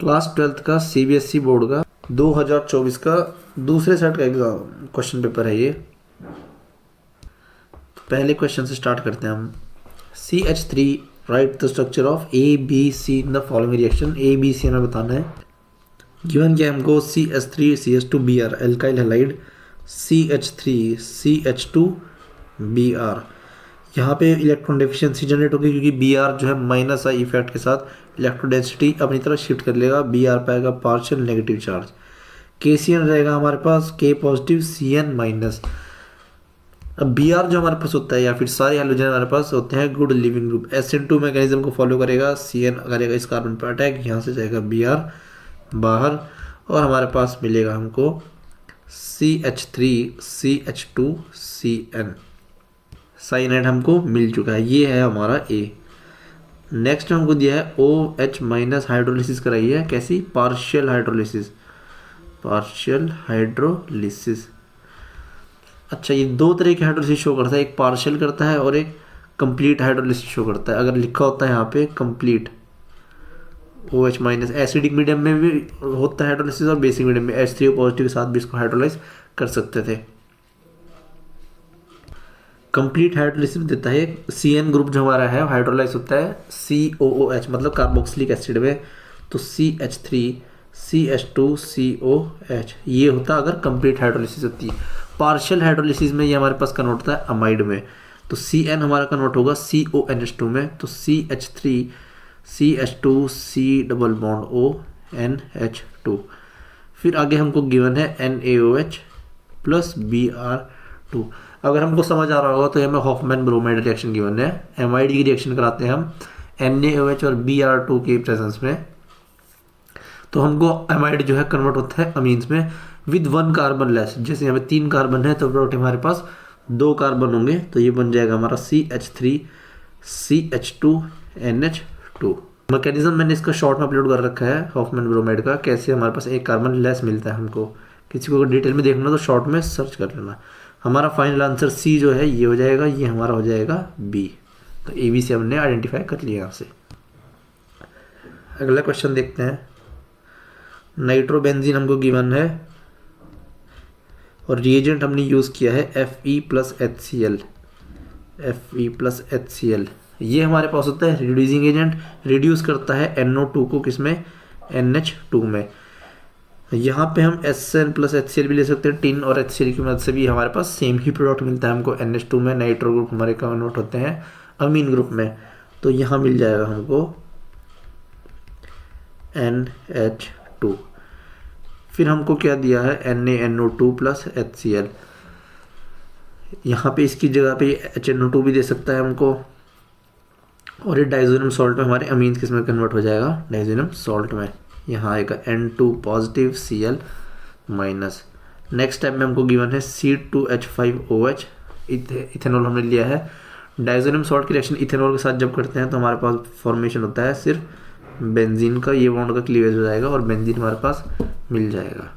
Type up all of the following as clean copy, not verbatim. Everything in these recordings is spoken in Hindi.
क्लास 12th का सीबीएसई बोर्ड का 2024 का दूसरे सेट का एग्जाम क्वेश्चन पेपर है ये। तो पहले क्वेश्चन से स्टार्ट करते हैं हम। CH3 right the structure of ABC in the following reaction. ABC हमें बताना है। गिवन क्या हमको CH3 CH2 Br alkyl halide CH3 CH2 Br। यहाँ पे इलेक्ट्रॉन डेफिशिएंसी जनरेट होगी क्योंकि Br जो है माइनस आई इफेक्ट के साथ इलेक्ट्रॉन डेंसिटी अपनी तरफ शिफ्ट कर लेगा। Br पाएगा पार्शियल नेगेटिव चार्ज। KCN रहेगा हमारे पास K पॉजिटिव CN माइनस। अब Br जो हमारे पास होता है या फिर सारे हाइड्रोजन हमारे पास होते हैं good leaving group. SN2 mechanism को फॉलो करेगा। CN करेगा इस कार्बन पर अटैक, यहाँ से जाएगा Br बाहर और हमारे पास मिलेगा हमको CH3 CH2 CN। साइनाइड हमको मिल चुका है, ये है हमारा A। नेक्स्ट हमको दिया है OH माइनस हाइड्रोलिसिस कराई है। कैसी? Partial hydrolysis. Partial hydrolysis. अच्छा, ये दो तरह की हाइड्रोलिसिस शो करता है, एक पार्शियल करता है और एक कंप्लीट हाइड्रोलिसिस शो करता है। अगर लिखा होता है यहाँ पे complete OH minus, acidic medium में भी होता है हाइड्रोलिसिस और बेसिक मीडियम में H3O पॉजिटिव के साथ भी इसको हाइड्रोलाइज कर सकते थे। कंप्लीट हाइड्रोलिसिस देता है। CN ग्रुप जो हमारा है हाइड्रोलाइज होता है COOH मतलब कार्बोक्सिलिक एसिड में, तो CH3 CH2 COH ये होता अगर कंप्लीट हाइड्रोलिसिस होती है। पार्शियल हाइड्रोलिसिस में ये हमारे पास कन्वर्ट होता है अमाइड में, तो CN हमारा कन्वर्ट होगा CONH2 में, तो CH3 CH2 C double bond ONH2। फिर आगे हमको गिवन है NaOH प्लस Br2। अगर हमको समझ आ रहा होगा तो हमें हॉफमैन ब्रोमाइड रिएक्शन गिवन है। एमाइड की रिएक्शन कराते हैं हम NaOH और Br2 के प्रेजेंस में, तो हमको एमाइड जो है कन्वर्ट होता है अमीन्स में विद 1 कार्बन लेस। जैसे यहाँ पे 3 कार्बन है तो प्रोडक्ट हमारे पास 2 कार्बन होंगे, तो ये बन जाएगा हमारा CH3 CH2 NH2। मैकेनिज्म मैंने इसका शॉर्ट में अपलोड कर रखा है हॉफमैन ब्रोमाइड का, कैसे हमारे पास 1 कार्बन लेस मिलता है हमको। किसी को डिटेल में देखना तो शॉर्ट में सर्च कर लेना। हमारा फाइनल आंसर C जो है ये हो जाएगा, ये हमारा हो जाएगा B। तो AB से हमने आइडेंटिफाई कर लिया यहाँ से। अगला क्वेश्चन देखते हैं। नाइट्रोबेंजीन हमको गिवन है और रिएजेंट हमने यूज़ किया है Fe plus HCl। Fe plus HCl ये हमारे पास होता है रिड्यूसिंग एजेंट, रिड्यूस करता है NO2 को किसमें? NH2 में। यहाँ पे हम SN प्लस HCl भी ले सकते हैं। टिन और HCl की मदद से भी हमारे पास सेम ही प्रोडक्ट मिलता है हमको NH2 में। नाइट्रो ग्रुप हमारे कन्वर्ट होते हैं अमीन ग्रुप में, तो यहाँ मिल जाएगा हमको NH2। फिर हमको क्या दिया है? NaNO2 plus HCl। यहाँ पे इसकी जगह पे HNO2 भी दे सकता है हमको, और ये डाइजोनियम सॉल्ट में हमारे अमीन किस में कन्वर्ट हो जाएगा? डाइजोनियम सॉल्ट में। यहाँ आएगा N2 positive Cl minus. Next step में हमको गिवन है C2H5OH। इथेनॉल हमने लिया है। डाइजोनियम सॉल्ट की रिएक्शन इथेनॉल के साथ जब करते हैं तो हमारे पास फॉर्मेशन होता है सिर्फ बेंजीन का, ये बॉन्ड का क्लीवेज हो जाएगा और बेंजीन हमारे पास मिल जाएगा।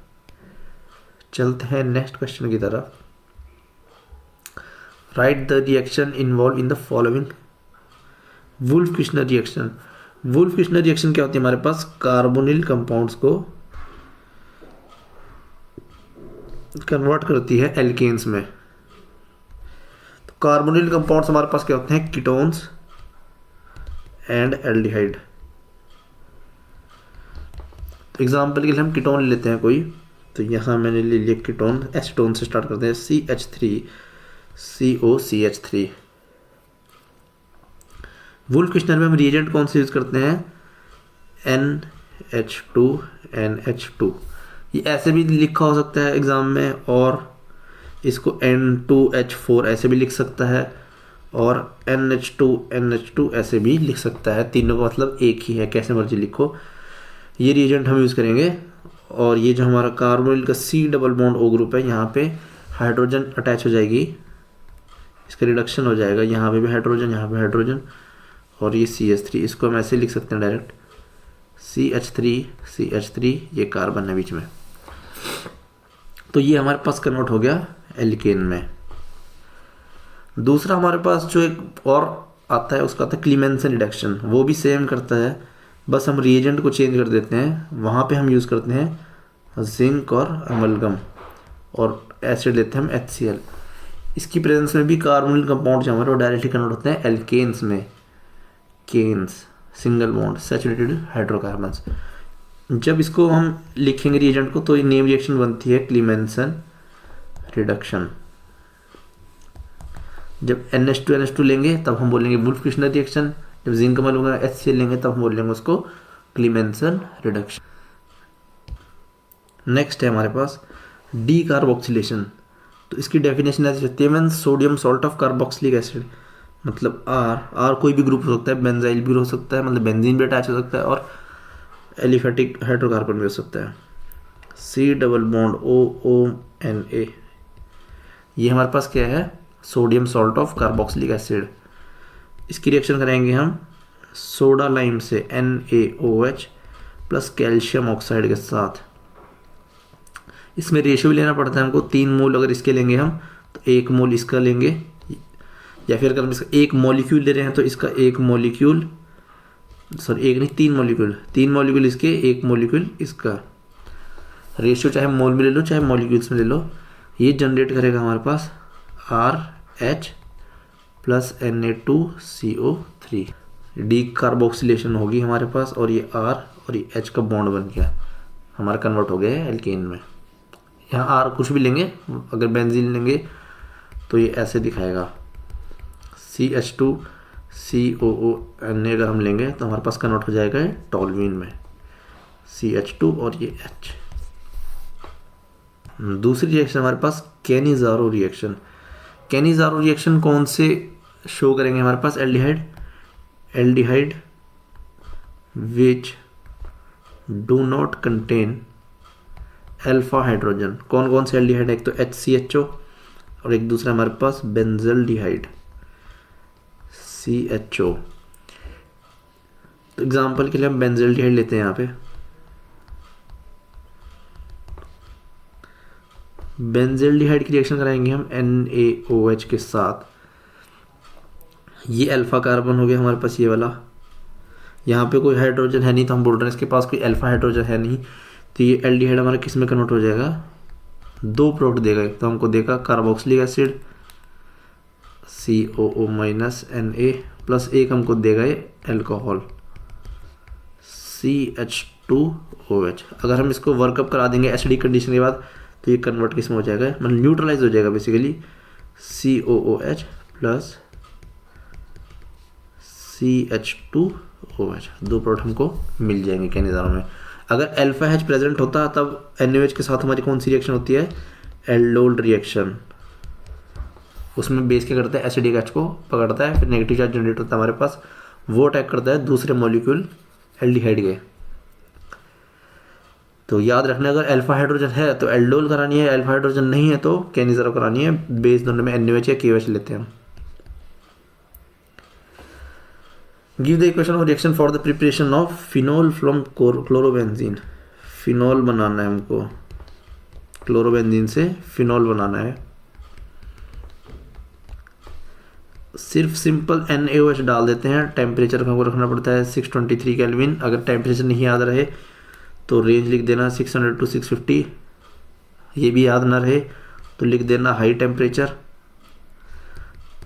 चलते हैं नेक्स्ट क्वेश्चन की तरफ। Write the reaction involve in the following. Wolff-Kishner reaction. Wolff-Kishner reaction क्या होती है? हमारे पास कार्बोनिल कंपाउंड्स को कन्वर्ट करती है एल्केन्स में। तो कार्बोनिल कंपाउंड्स हमारे पास क्या होते हैं? Ketones and aldehyde. तो एग्जांपल के लिए हम कीटोन लेते हैं कोई, तो यहाँ मैंने ले लिया कीटोन। एसीटोन से स्टार्ट करते हैं CH3 COCH3। वुल्फ-किर्शनर में हम रिएजेंट कौन से यूज करते हैं? NH2 NH2। ये ऐसे भी लिखा हो सकता है एग्जाम में, और इसको N2H4 ऐसे भी लिख सकता है, और NH2 NH2 ऐसे भी लिख सकता है। तीनों का मतलब एक ही है, कैसे मर्जी लिखो। ये रिएजेंट हम यूज़ करेंगे। और ये जो हमारा कार्बोनिल का C double bond O group है, यहाँ पे हाइड्रोजन अटैच हो जाएगी, इसका रिडक्शन हो जाएगा। यहाँ पे भी हाइड्रोजन, यहाँ पे हाइड्रोजन, और ये CH3, इसको हम ऐसे लिख सकते हैं डायरेक्ट CH3 ये कार्बन है बीच में। तो ये हमारे पास कन्वर्ट हो गया एल्केन में। दूसरा हमारे पास जो एक और आता है उसका आता है क्लीमेंसन रिडक्शन। वो भी सेम करता है, बस हम रिएजेंट को चेंज कर देते हैं, वहाँ पे हम यूज़ करते हैं जिंक और अमलगम, और एसिड लेते हैं हम HCl। इसकी प्रेजेंस में भी कार्बोनिल कंपाउंड जो हमारे वो डायरेक्टली कन्वर्ट होते हैं एल्केन्स में, केन्स, सिंगल बॉन्ड सैचुरेटेड हाइड्रोकार्बन्स। जब इसको हम लिखेंगे रिएजेंट को तो ये नेम रिएक्शन बनती है क्लीमेंसन रिडक्शन। जब NH2NH2 लेंगे तब हम बोलेंगे वुल्फ-किर्चनर रिएक्शन, जब जिंक अमल होगा HCl लेंगे तब हम बोलेंगे उसको क्लीमेंसन रिडक्शन। नेक्स्ट है हमारे पास डी कार्बोक्सिलेशन। तो इसकी डेफिनेशन ऐसी होती है mean sodium salt of carboxylic acid, मतलब आर कोई भी ग्रुप हो सकता है, बेंजाइल भी हो सकता है, मतलब बेंजीन भी अटैच हो सकता है, और एलिफेटिक हाइड्रोकार्बन भी हो सकता है। C डबल बॉन्ड OONA, ये हमारे पास क्या है, sodium salt of carboxylic acid. इसकी रिएक्शन करेंगे हम सोडा लाइम से NaOH प्लस कैल्शियम ऑक्साइड के साथ। इसमें रेशियो भी लेना पड़ता है हमको, 3 मोल अगर इसके लेंगे हम तो 1 मोल इसका लेंगे, या फिर अगर हम इसका 1 मॉलिक्यूल ले रहे हैं तो इसका 1 मॉलिक्यूल, सॉरी 1 नहीं 3 मॉलिक्यूल इसके, 1 मॉलिक्यूल इसका। रेशियो चाहे मोल में ले लो चाहे मॉलिक्यूल्स में ले लो। ये जनरेट करेगा हमारे पास RH plus Na2CO3, D carboxylation होगी हमारे पास, और ये R और ये H का बॉन्ड बन गया, हमारा कन्वर्ट हो गया है एल्केन में। यहाँ R कुछ भी लेंगे, अगर बेंजीन लेंगे तो ये ऐसे दिखाएगा, CH2COONA अगर हम लेंगे तो हमारे पास कन्वर्ट हो जाएगा टॉल्यूइन में, CH2 और ये H। दूसरी रिएक्शन हमारे पास कैनिज़ारो रिएक्शन। कैनिज़ारो रिएक्शन कौन से शो करेंगे हमारे पास, aldehyde which do not contain alpha hydrogen. कौन कौन से एल्डिहाइड है, एक तो HCHO और एक दूसरा हमारे पास बेंजल्डिहाइड CHO। तो एग्जांपल के लिए हम बेंजल्डिहाइड लेते हैं यहाँ पे, बेंजल्डिहाइड की रिएक्शन कराएंगे हम NaOH के साथ। ये अल्फा कार्बन हो गया हमारे पास ये वाला, यहाँ पे कोई हाइड्रोजन है नहीं तो हम बोल रहे हैं इसके पास कोई अल्फा हाइड्रोजन है नहीं, तो ये एल्डिहाइड हमारा किस में कन्वर्ट हो जाएगा, 2 प्रोडक्ट देगा। एक तो हमको देगा carboxylic acid COO minus Na plus एक हमको देगा ये अल्कोहल CH2OH। अगर हम इसको वर्कअप करा देंगे एसिडिक कंडीशन के बाद तो ये कन्वर्ट किस में हो जाएगा, मतलब न्यूट्रलाइज हो जाएगा basically, COOH plus CH2OH, 2 product हमको मिल जाएंगे कैनिज़ारो में। अगर अल्फा H प्रेजेंट होता तब NaOH के साथ हमारी कौन सी रिएक्शन होती है, एल्डोल रिएक्शन। उसमें बेस क्या करता है, एसिडिक H को पकड़ता है, फिर नेगेटिव चार्ज जनरेट होता है हमारे पास, वो अटैक करता है दूसरे मॉलिक्यूल एल्डिहाइड के। तो याद रखना, अगर अल्फा हाइड्रोजन है तो एल्डोल करानी है, अल्फा हाइड्रोजन नहीं है तो कैनिज़ारो करानी है। बेस दोनों में NaOH या KOH लेते हैं हम। Give the equation of reaction for the preparation of phenol from chlorobenzene. Phenol बनाना है हमको, क्लोरोबेंजीन से फिनोल बनाना है। सिर्फ सिंपल NaOH डाल देते हैं, टेम्परेचर हमको रखना पड़ता है 623 केल्विन। अगर टेम्परेचर नहीं याद रहे तो रेंज लिख देना 600 to 650, ये भी याद ना रहे तो लिख देना हाई टेम्परेचर।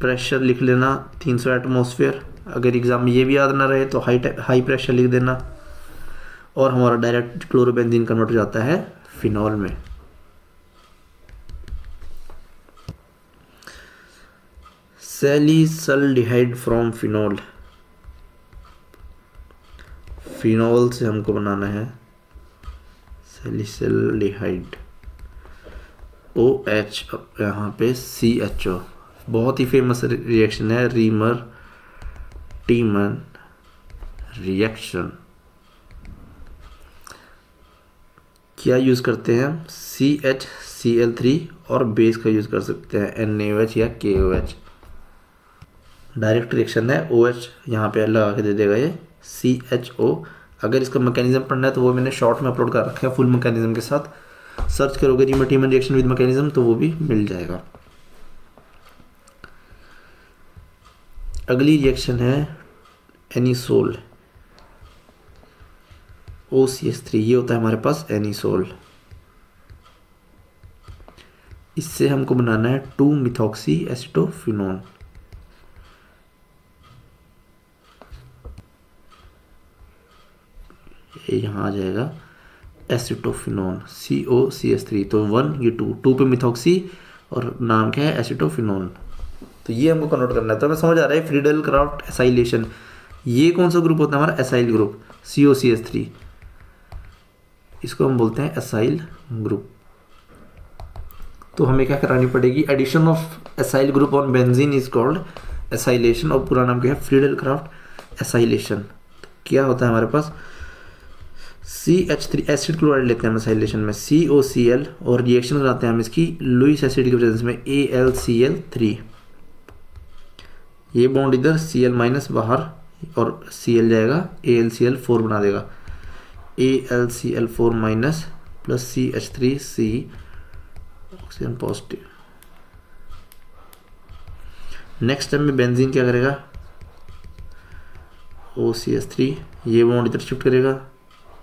प्रेशर लिख लेना 300 एटमॉस्फेयर, अगर एग्जाम में ये भी याद ना रहे तो हाई प्रेशर लिख देना, और हमारा डायरेक्ट क्लोरोबेंजीन कन्वर्ट हो जाता है फिनॉल में। सैलिसल्डिहाइड फ्रॉम फिनॉल, फिनॉल से हमको बनाना है सैलिसल्डिहाइड OH, यहाँ पे CHO। बहुत ही फेमस रिएक्शन है, रीमर टीमन रिएक्शन। क्या यूज़ करते हैं हम, CHCl3 और बेस का यूज़ कर सकते हैं NaOH या KOH। डायरेक्ट रिएक्शन है, OH यहाँ पे लगा के दे देगा ये CHO। अगर इसका मैकेनिज्म पढ़ना है तो वो मैंने शॉर्ट में अपलोड कर रखा है फुल मैकेनिज्म के साथ, सर्च करोगे रीमर टीमन रिएक्शन विद मैकेनिज्म तो वो भी मिल जाएगा। अगली रिएक्शन है एनिसोल। OCH3, ये होता है हमारे पास एनिसोल। इससे हमको बनाना है 2 मिथॉक्सी एसिटोफिनोन। ये यहाँ आ जाएगा एसिटोफिनोन COCH3, तो 1 ये 2 पे मिथॉक्सी और नाम क्या है एसिटोफिनोन। तो ये हमको कन्वर्ट करना है। तो हमें समझ आ रहा है फ्रीडल क्राफ्ट एसाइलेशन, ये कौन सा ग्रुप होता है हमारा एसाइल ग्रुप COCH3, इसको हम बोलते हैं एसाइल ग्रुप। तो हमें क्या करानी पड़ेगी, addition of acyl group on benzene is called acylation, और पूरा नाम क्या है फ्रीडल क्राफ्ट एसाइलेशन। तो क्या होता है हमारे पास CH3 एसिड क्लोराइड लेते हैं हम एसाइलेशन में COCl, और रिएक्शन कराते हैं हम इसकी लुईस एसिड की प्रेजेंस में AlCl3। ये बॉन्ड इधर Cl माइनस बाहर और Cl जाएगा AlCl4 बना देगा, AlCl4 minus plus CH3C oxygen positive. Next time में बेंजीन क्या करेगा, OCH3 ये बॉन्ड इधर शिफ्ट करेगा,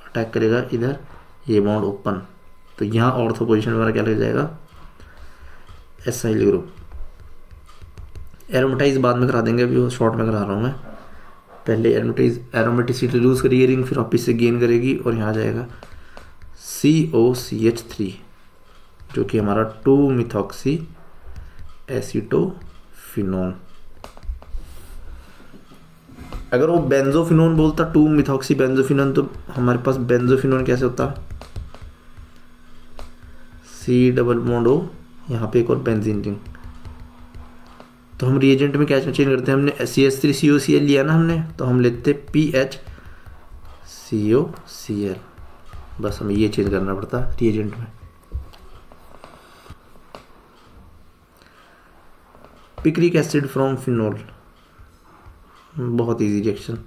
अटैक करेगा इधर, ये बॉन्ड ओपन, तो यहाँ ऑर्थो पोजीशन वगैरह क्या लग जाएगा एसाइल ग्रुप। एरोमेटाइज बाद में करा देंगे, अभी वो शॉर्ट में करा रहा हूँ मैं। पहले एरोमेटिसिटी लूज करेगी रिंग, फिर वापिस से गेन करेगी और यहाँ जाएगा COCH3 जो कि हमारा 2 मिथॉक्सी एसिटोफिनोन। अगर वो बेंजोफिनोन बोलता 2 मिथॉक्सी बेंजोफिनोन, तो हमारे पास बेंजोफिनोन कैसे होता C डबल बॉन्ड O, यहाँ पे एक और बेंजीन रिंग। तो हम रिएजेंट में क्या चेंज करते हैं, हमने CH3 COCl लिया ना हमने, तो हम लेते PH COCl, बस हमें ये चेंज करना पड़ता रिएजेंट में। पिक्रिक एसिड फ्रॉम फिनोल, बहुत इजी रिएक्शन।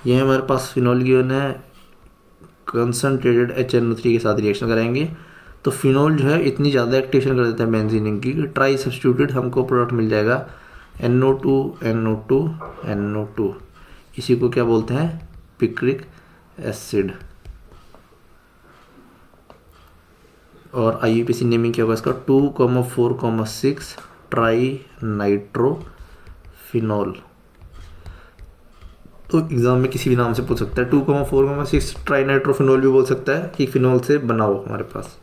ये हमारे पास फिनोल गिवन है, कंसनट्रेटेड HNO3 के साथ रिएक्शन कराएंगे, तो फिनोल जो है इतनी ज़्यादा एक्टिवेशन कर देता है बेंजीन की, ट्राई सब्स्टिट्यूटेड हमको प्रोडक्ट मिल जाएगा NO2 NO2 NO2, इसी को क्या बोलते हैं पिक्रिक एसिड। और IUPAC नेमिंग क्या होगा इसका 2,4,6 ट्राई नाइट्रोफिनोल। तो एग्जाम में किसी भी नाम से पूछ सकता है, 2,4,6 ट्राई नाइट्रोफिनोल भी बोल सकता है कि फिनोल से बना हो हमारे पास।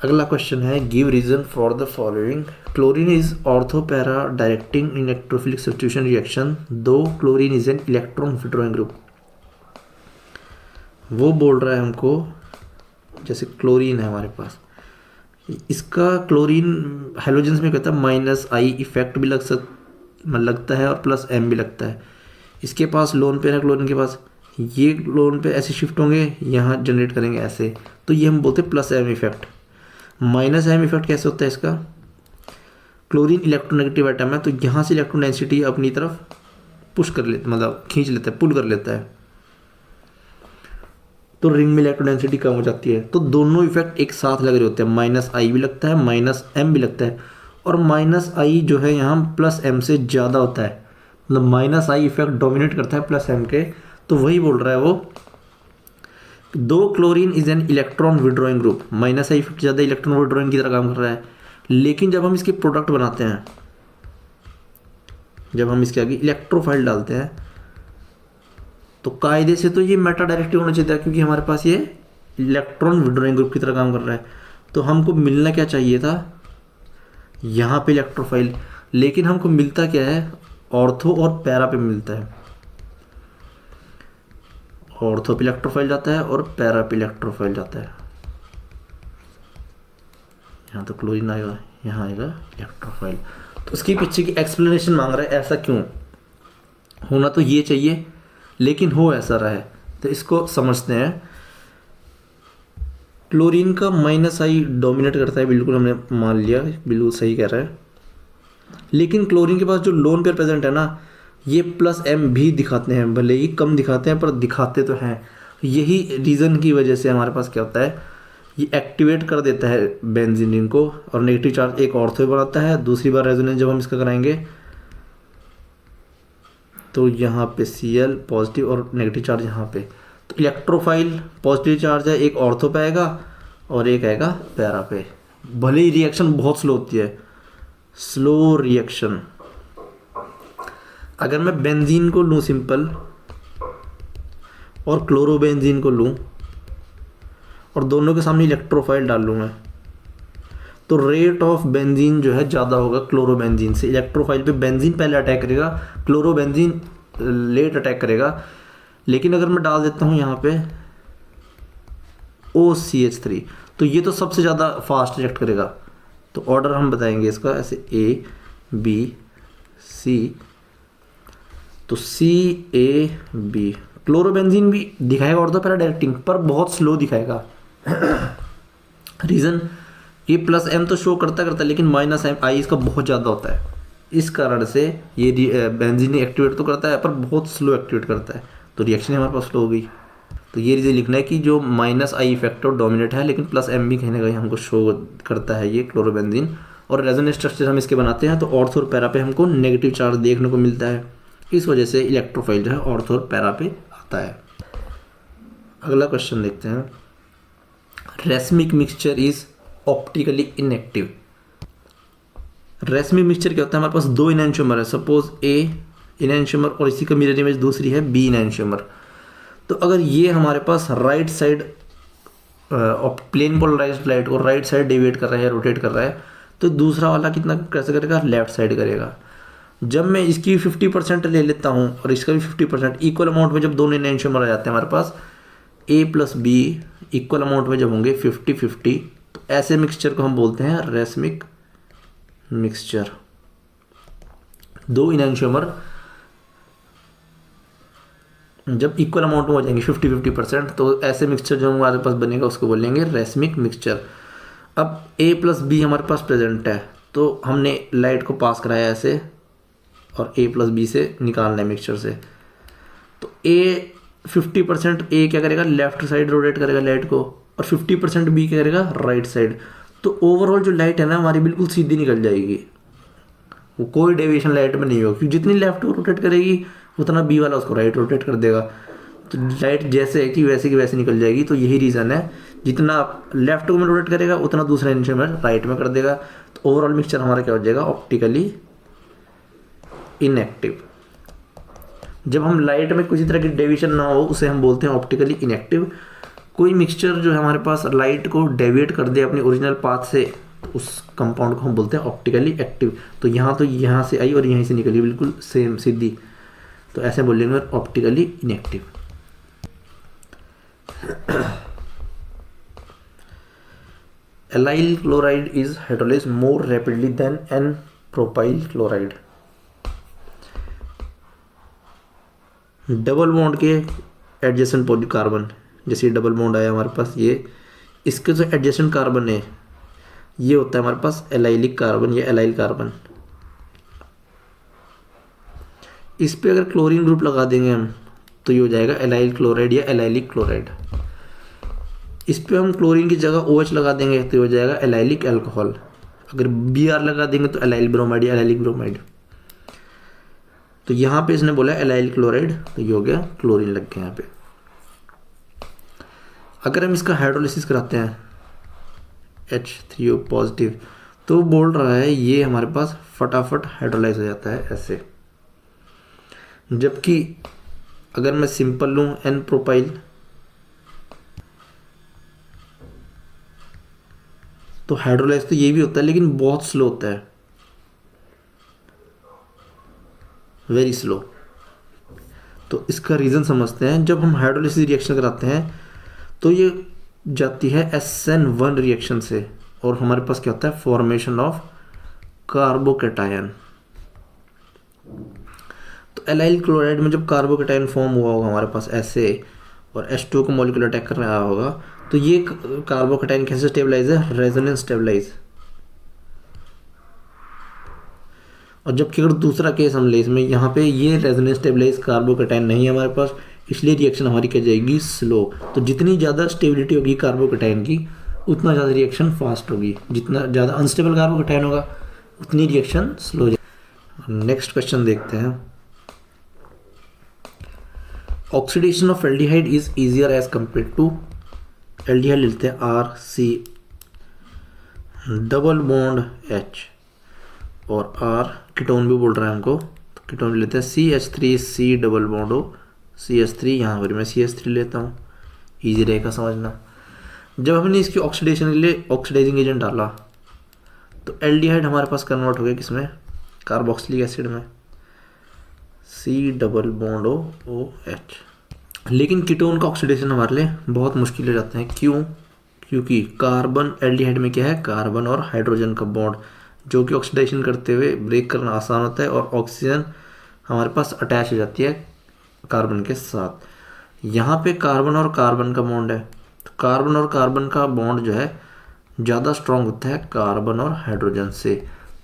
अगला क्वेश्चन है give reason for the following, chlorine is ortho para directing in electrophilic substitution reaction, though chlorine is an electron withdrawing group. वो बोल रहा है हमको, जैसे क्लोरीन है हमारे पास, इसका क्लोरीन हेलोजेंस में कहता है -I इफेक्ट भी लगता है और +M भी लगता है। इसके पास लोन पेयर है क्लोरीन के पास, ये लोन पे ऐसे शिफ्ट होंगे, यहाँ जनरेट करेंगे ऐसे, तो ये हम बोलते हैं +M इफेक्ट। -M इफेक्ट कैसे होता है इसका, क्लोरीन इलेक्ट्रोनेगेटिव एटम है, तो यहाँ से इलेक्ट्रॉन डेंसिटी अपनी तरफ पुश कर लेता, मतलब खींच लेता है, पुल कर लेता है, तो रिंग में इलेक्ट्रॉन डेंसिटी कम हो जाती है। तो दोनों इफेक्ट एक साथ लग रहे होते हैं, -I भी लगता है -M भी लगता है, और -I जो है यहाँ +M से ज़्यादा होता है, मतलब -I इफेक्ट डोमिनेट करता है +M के। तो वही बोल रहा है वो, दो chlorine is an electron withdrawing group, -I effect ज़्यादा इलेक्ट्रॉन विड्रॉइंग की तरह काम कर रहा है, लेकिन जब हम इसके प्रोडक्ट बनाते हैं, जब हम इसके आगे इलेक्ट्रोफाइल डालते हैं, तो कायदे से तो ये मेटा डायरेक्टिव होना चाहिए था, क्योंकि हमारे पास ये इलेक्ट्रॉन विड्रॉइंग ग्रुप की तरह काम कर रहा है। तो हमको मिलना क्या चाहिए था, यहाँ पे इलेक्ट्रोफाइल, लेकिन हमको मिलता क्या है, ऑर्थो और पैरा पे मिलता है। ऑर्थो पे इलेक्ट्रोफाइल जाता है और पैरा पे इलेक्ट्रोफाइल जाता है। यहाँ तो क्लोरीन आएगा, यहाँ आएगा इलेक्ट्रोफाइल। तो उसके पीछे की एक्सप्लेनेशन मांग रहा है, ऐसा क्यों, होना तो ये चाहिए लेकिन हो ऐसा रहा है। तो इसको समझते हैं। क्लोरीन का -I डोमिनेट करता है, बिल्कुल हमने मान लिया, बिल्कुल सही कह रहा है, लेकिन क्लोरीन के पास जो लोन पेयर प्रेजेंट है ना, ये +M भी दिखाते हैं, भले ही कम दिखाते हैं पर दिखाते तो हैं। यही रीज़न की वजह से हमारे पास क्या होता है, ये एक्टिवेट कर देता है बेंजीन रिंग को, और नेगेटिव चार्ज एक ऑर्थो बनाता है। दूसरी बार रेजोनेंस जब हम इसका कराएंगे तो यहाँ पे Cl पॉजिटिव और नेगेटिव चार्ज यहाँ पे। तो इलेक्ट्रोफाइल पॉजिटिव चार्ज है, एक ऑर्थो पे आएगा और एक आएगा पैरा पे। भले ही रिएक्शन बहुत स्लो होती है, स्लो रिएक्शन। अगर मैं बेंजीन को लूँ सिंपल और क्लोरोबेंजीन को लूँ और दोनों के सामने इलेक्ट्रोफाइल डाल लूँ मैं, तो रेट ऑफ बेंजीन जो है ज़्यादा होगा क्लोरोबेंजीन से। इलेक्ट्रोफाइल पे बेंजीन पहले अटैक करेगा, क्लोरोबेंजीन लेट अटैक करेगा। लेकिन अगर मैं डाल देता हूँ यहाँ पे OCH3, तो ये तो सबसे ज़्यादा फास्ट रिएक्ट करेगा। तो ऑर्डर हम बताएंगे इसका ऐसे A B C, तो CAB। क्लोरोबेंजीन भी दिखाएगा ऑर्थो पैरा डायरेक्टिंग, पर बहुत स्लो दिखाएगा। रीज़न ये +M तो शो करता लेकिन -I इसका बहुत ज़्यादा होता है। इस कारण से ये बेंजीन एक्टिवेट तो करता है पर बहुत स्लो एक्टिवेट करता है, तो रिएक्शन हमारे पास स्लो हो गई। तो ये रीज़न लिखना है कि जो -I फैक्टर डोमिनेट है, लेकिन +M भी कहीं ना कहीं हमको शो करता है ये क्लोरोबेंजीन। और रेजोनेंस स्ट्रक्चर हम इसके बनाते हैं तो ऑर्थो और पैरा पे हमको नेगेटिव चार्ज देखने को मिलता है। इस वजह से इलेक्ट्रोफाइल जो है ऑर्थो और पैरा पे आता है। अगला क्वेश्चन देखते हैं। Racemic mixture is optically inactive. Racemic mixture क्या होता है, हमारे पास 2 इनैंशियोमर है, सपोज A इनैंशियोमर और इसी का मिरर इमेज दूसरी है B इनैंशियोमर। तो अगर ये हमारे पास right side plane polarised light को राइट साइड डेविएट कर रहा है, रोटेट कर रहा है, तो दूसरा वाला कितना कैसे करेगा, लेफ्ट साइड करेगा। जब मैं इसकी 50% ले लेता हूँ और इसका भी 50% इक्वल अमाउंट में, जब दोनों इनैंशियोमर आ जाते हैं हमारे पास A + B इक्वल अमाउंट में जब होंगे 50-50, तो ऐसे मिक्सचर को हम बोलते हैं रेसमिक मिक्सचर। 2 इनैंशियोमर जब इक्वल अमाउंट में हो जाएंगे 50-50%, तो ऐसे मिक्सचर जो हमारे पास बनेगा उसको बोलेंगे रेसमिक मिक्सचर। अब A + B हमारे पास प्रेजेंट है, तो हमने लाइट को पास कराया ऐसे और A + B से निकालना है मिक्सचर से। तो A 50% A क्या करेगा, लेफ्ट साइड रोटेट करेगा लाइट को, और 50% B क्या करेगा, राइट साइड। तो ओवरऑल जो लाइट है ना हमारी बिल्कुल सीधी निकल जाएगी, वो कोई डेविएशन लाइट में नहीं होगा, क्योंकि जितनी लेफ्ट को रोटेट करेगी उतना B वाला उसको राइट रोटेट कर देगा। तो लाइट जैसे है कि वैसे की वैसे निकल जाएगी। तो यही रीज़न है, जितना लेफ्ट को में रोटेट करेगा उतना दूसरा इनैंशियोमर राइट में कर देगा। तो ओवरऑल मिक्सचर हमारा क्या हो जाएगा, ऑप्टिकली इनएक्टिव। जब हम लाइट में किसी तरह की डेविएशन ना हो उसे हम बोलते हैं ऑप्टिकली इनएक्टिव। कोई मिक्सचर जो है हमारे पास लाइट को डेविएट कर दे अपनी ओरिजिनल पाथ से, तो उस कंपाउंड को हम बोलते हैं ऑप्टिकली एक्टिव। तो यहाँ से आई और यहीं से निकली बिल्कुल सेम सीधी, तो ऐसे बोलेंगे optically inactive. Allyl chloride is hydrolysed more rapidly than n propyl chloride. Double bond के एडजेसेंट कार्बन, जैसे डबल बॉन्ड आया हमारे पास, ये इसके जो एडजेसेंट कार्बन है ये होता है हमारे पास एलाइलिक कार्बन या एलाइल कार्बन। इस पे अगर क्लोरीन ग्रुप लगा देंगे हम तो ये हो जाएगा एलाइल क्लोराइड या एलाइलिक क्लोराइड। इस पे हम क्लोरीन की जगह OH लगा देंगे तो ये हो जाएगा एलाइलिक अल्कोहल। अगर Br लगा देंगे तो एलाइल ब्रोमाइड या एलाइलिक ब्रोमाइड। तो यहाँ पे इसने बोला एलाइल क्लोराइड, तो ये हो गया क्लोरीन लग गया यहाँ पे। अगर हम इसका हाइड्रोलिसिस कराते हैं H3O पॉजिटिव, तो बोल रहा है ये हमारे पास फटाफट हाइड्रोलाइज हो जाता है ऐसे। जबकि अगर मैं सिंपल लूँ N प्रोपाइल, तो हाइड्रोलाइज तो ये भी होता है लेकिन बहुत स्लो होता है, वेरी स्लो। तो इसका रीज़न समझते हैं। जब हम हाइड्रोलिसिस रिएक्शन कराते हैं तो ये जाती है SN1 रिएक्शन से, और हमारे पास क्या होता है, फॉर्मेशन ऑफ कार्बोकैटायन। तो एलाइल क्लोराइड में जब कार्बोकैटायन फॉर्म हुआ होगा हमारे पास ऐसे, और H2 को मॉलिक्यूलर अटैक कर रहा होगा, तो ये कार्बोकैटायन कैसे स्टेबलाइज है, रेजोनेंस स्टेबलाइज। और जबकि अगर दूसरा केस हम ले इसमें, यहाँ पे ये रेजोनेंस स्टेबलाइज कार्बोकैटायन नहीं है हमारे पास, इसलिए रिएक्शन हमारी क्या जाएगी, स्लो। तो जितनी ज़्यादा स्टेबिलिटी होगी कार्बोकैटायन की उतना ज़्यादा रिएक्शन फास्ट होगी, जितना ज़्यादा अनस्टेबल कार्बोकैटायन होगा उतनी रिएक्शन स्लो हो जाएगी। नेक्स्ट क्वेश्चन देखते हैं। Oxidation of aldehyde is easier as compare to, aldehyde लेते हैं R C double bond H, और आर कीटोन भी बोल रहा है हमको, तो कीटोन लेते हैं C H three C double bond O C H three, यहाँ पर मैं सी एच थ्री लेता हूँ, ईजी रहेगा समझना। जब हमने इसकी ऑक्सीडेशन के लिए ऑक्सीडाइजिंग एजेंट डाला तो एल्डिहाइड हमारे पास कन्वर्ट हो गया किसमें, कार्बोक्सिलिक एसिड में, C double bond O H. लेकिन कीटोन का ऑक्सीडेशन हमारे लिए बहुत मुश्किल हो जाता है, क्यों? क्योंकि कार्बन एल्डिहाइड में क्या है, कार्बन और हाइड्रोजन का बॉन्ड जो कि ऑक्सीडेशन करते हुए ब्रेक करना आसान होता है, और ऑक्सीजन हमारे पास अटैच हो जाती है कार्बन के साथ। यहाँ पे कार्बन और कार्बन का बॉन्ड है, तो कार्बन और कार्बन का बॉन्ड जो है ज़्यादा स्ट्रॉन्ग होता है कार्बन और हाइड्रोजन से,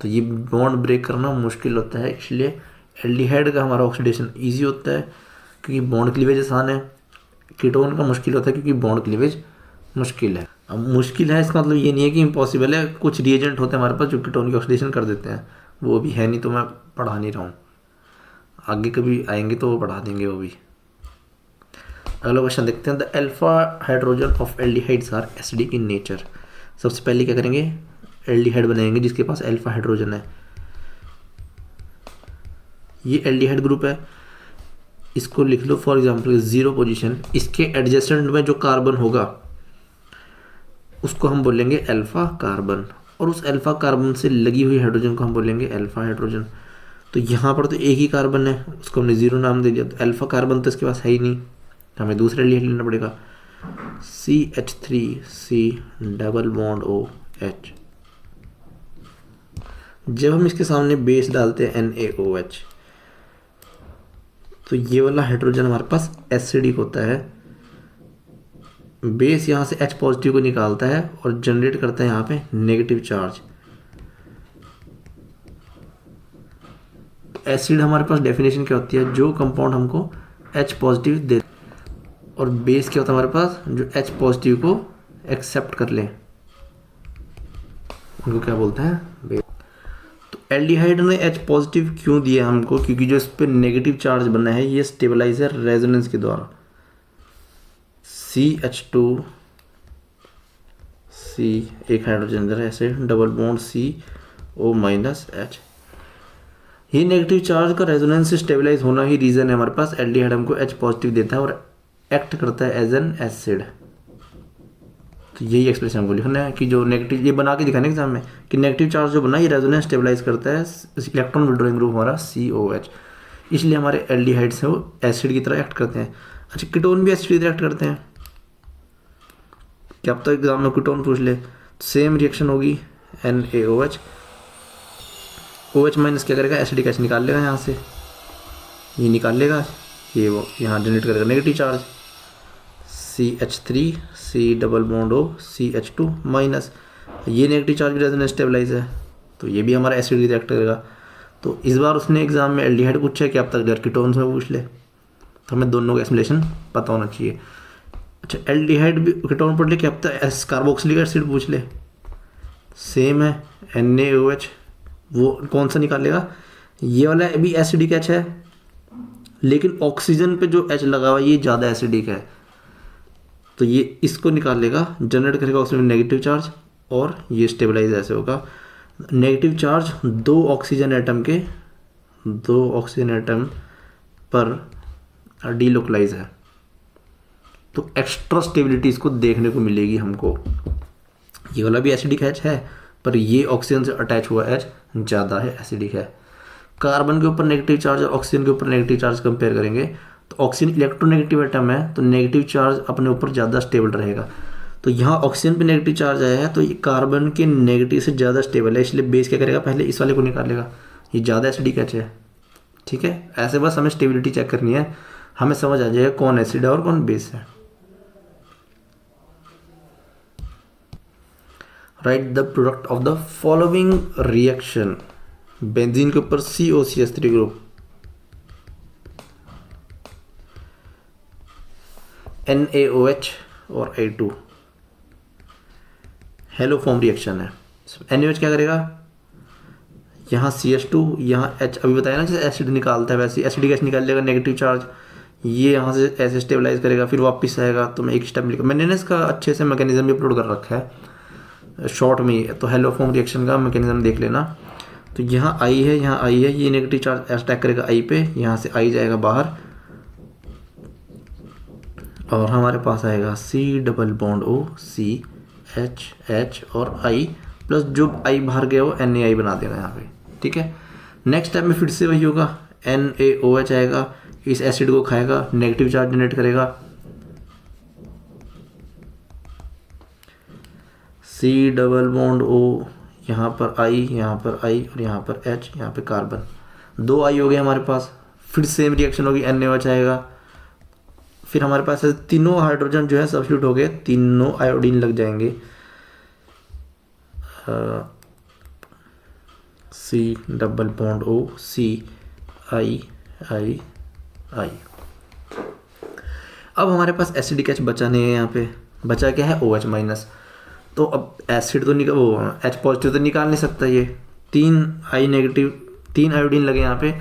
तो ये बॉन्ड ब्रेक करना मुश्किल होता है। इसलिए एल्डिहाइड का हमारा ऑक्सीडेशन ईजी होता है क्योंकि बॉन्ड क्लीवेज आसान है। कीटोन का मुश्किल होता है क्योंकि बॉन्ड क्लीवेज मुश्किल है। अब मुश्किल है इसका मतलब ये नहीं है कि इम्पॉसिबल है, कुछ रिएजेंट होते हैं हमारे पास जो कीटोन की ऑक्सीडेशन कर देते हैं, वो भी है, नहीं तो मैं पढ़ा नहीं रहा हूँ, आगे कभी आएंगे तो वो पढ़ा देंगे वो भी। अगला क्वेश्चन देखते हैं, the alpha hydrogen of aldehydes are acidic in nature. सबसे पहले क्या करेंगे, एल्डिहाइड बनाएंगे जिसके पास अल्फा हाइड्रोजन है। ये एल्डिहाइड ग्रुप है, इसको लिख लो फॉर एग्जांपल 0 पोजीशन, इसके एडजेसेंट में जो कार्बन होगा उसको हम बोलेंगे अल्फा कार्बन, और उस अल्फा कार्बन से लगी हुई हाइड्रोजन को हम बोलेंगे अल्फा हाइड्रोजन। तो यहाँ पर तो एक ही कार्बन है, उसको हमने 0 नाम दे दिया, तो अल्फा कार्बन तो इसके पास है ही नहीं, हमें दूसरे लिए लेना पड़ेगा, CH3C डबल बॉन्ड OH। जब हम इसके सामने बेस डालते हैं NaOH, तो ये वाला हाइड्रोजन हमारे पास एसिडिक होता है। बेस यहाँ से H पॉजिटिव को निकालता है और जनरेट करता है यहाँ पे नेगेटिव चार्ज। एसिड हमारे पास डेफिनेशन क्या होती है, जो कंपाउंड हमको H पॉजिटिव दे, और बेस क्या होता है हमारे पास, जो H पॉजिटिव को एक्सेप्ट कर ले, उनको क्या बोलते हैं, बेस। तो एल्डिहाइड ने H पॉजिटिव क्यों दिया हमको, क्योंकि जो इस पर नेगेटिव चार्ज बना है ये स्टेबलाइज है रेजोनेंस के द्वारा। CH2C एक हाइड्रोजन इधर ऐसे double bond CO minus H, ये नेगेटिव चार्ज का रेजोनेंस से स्टेबलाइज होना ही रीजन है हमारे पास एल्डिहाइड हमको H पॉजिटिव देता है और एक्ट करता है एज एन एसिड। तो यही एक्सप्रेशन हमको लिखना है कि जो नेगेटिव, ये बना के दिखाने एग्जाम में कि नेगेटिव चार्ज जो बना ये रेजोनेंस स्टेबलाइज करता है इलेक्ट्रॉन विड्रॉइंग ग्रुप हमारा COH, इसलिए हमारे एल्डिहाइड्स हैं वो एसिड की तरह एक्ट करते हैं। अच्छा, कीटोन भी एसिड की तरह एक्ट करते हैं क्या, अब तो एग्जाम में कीटोन पूछ ले, सेम रिएक्शन होगी NaOH, OH माइनस क्या करेगा, एसिडिक H निकाल लेगा यहाँ से, ये निकाल लेगा, ये वो यहाँ जनरेट करेगा negative charge, CH3C double bond O CH2 minus, ये नेगेटिव चार्ज भी रेजोनेंस स्टेबलाइज है, तो ये भी हमारा एसिड रिएक्ट करेगा। तो इस बार उसने एग्जाम में एल्डिहाइड पूछा है कि अब तक डर कीटोन्स में पूछ ले, तो हमें दोनों का एक्सप्लेनेशन पता होना चाहिए। अच्छा, एल्डिहाइड भी कीटोन पढ़ ले कि अब तक कार्बोक्सिलिक एसिड पूछ ले, सेम है NaOH, वो कौन सा निकालेगा, ये वाला भी एसिडिक H है, लेकिन ऑक्सीजन पे जो H लगा हुआ है ये ज़्यादा एसिडिक है, तो ये इसको निकालेगा, जनरेट करेगा उसमें नेगेटिव चार्ज, और ये स्टेबलाइज ऐसे होगा। नेगेटिव चार्ज दो ऑक्सीजन एटम पर डीलोकलाइज है, तो एक्स्ट्रा स्टेबिलिटी इसको देखने को मिलेगी हमको। ये वाला भी एसिडिक H है, पर ये ऑक्सीजन से अटैच हुआ H ज़्यादा है, एसिडिक है। कार्बन के ऊपर नेगेटिव चार्ज और ऑक्सीजन के ऊपर नेगेटिव चार्ज कंपेयर करेंगे तो ऑक्सीजन इलेक्ट्रोनेगेटिव एटम है, तो नेगेटिव चार्ज अपने ऊपर ज़्यादा स्टेबल रहेगा। तो यहाँ ऑक्सीजन पे नेगेटिव चार्ज आया है तो ये कार्बन के नेगेटिव से ज़्यादा स्टेबल है, इसलिए बेस क्या करेगा, पहले इस वाले को निकालेगा, ये ज़्यादा एसिडिक H है। ठीक है, ऐसे बस हमें स्टेबिलिटी चेक करनी है, हमें समझ आ जाएगा कौन एसिड है और कौन बेस है। Right the product of the following reaction, benzene के ऊपर COCH3 ग्रुप, NaOH और I2, हेलो फॉर्म रिएक्शन है। NaOH क्या करेगा, यहाँ CH2 यहाँ H, अभी बताया ना जैसे एसिड निकालता है वैसे एसिडिक H निकाल लेगा नेगेटिव चार्ज, ये यहाँ से ऐसे स्टेबलाइज करेगा, फिर वापस आएगा। तो मैं एक स्टेप लिखा, मैंने ना इसका अच्छे से मैकेनिज्म भी अपलोड कर रखा है शॉर्ट में, तो हेलोफॉर्म रिएक्शन का मैकेनिज्म देख लेना। तो यहाँ आई है, यहाँ आई है, ये नेगेटिव चार्ज अटैक करेगा आई पे, यहाँ से आई जाएगा बाहर और हमारे पास आएगा C double bond O C H H और आई प्लस जो आई बाहर गया वो एन ए आई बना देगा यहाँ पे, ठीक है। नेक्स्ट स्टेप में फिर से वही होगा, एन ए ओ एच आएगा, इस एसिड को खाएगा, नेगेटिव चार्ज जनरेट करेगा, सी डबल बॉन्ड ओ, यहाँ पर आई, यहाँ पर आई और यहाँ पर एच, यहाँ पे कार्बन, 2 आई हो गए हमारे पास। फिर सेम रिएक्शन होगी, एन ए ओ एच आएगा, फिर हमारे पास तीनों हाइड्रोजन जो है सब्स्टिट्यूट हो गए, तीनों आयोडीन लग जाएंगे, सी डबल बॉन्ड ओ सी आई आई आई। अब हमारे पास एसिडिक एच बचा नहीं है, यहाँ पे बचा क्या है ओ एच माइनस। तो अब एसिड तो निकाल, वो एच पॉजिटिव तो निकाल नहीं सकता ये, 3 आई नेगेटिव, 3 आयोडीन लगे यहाँ पे,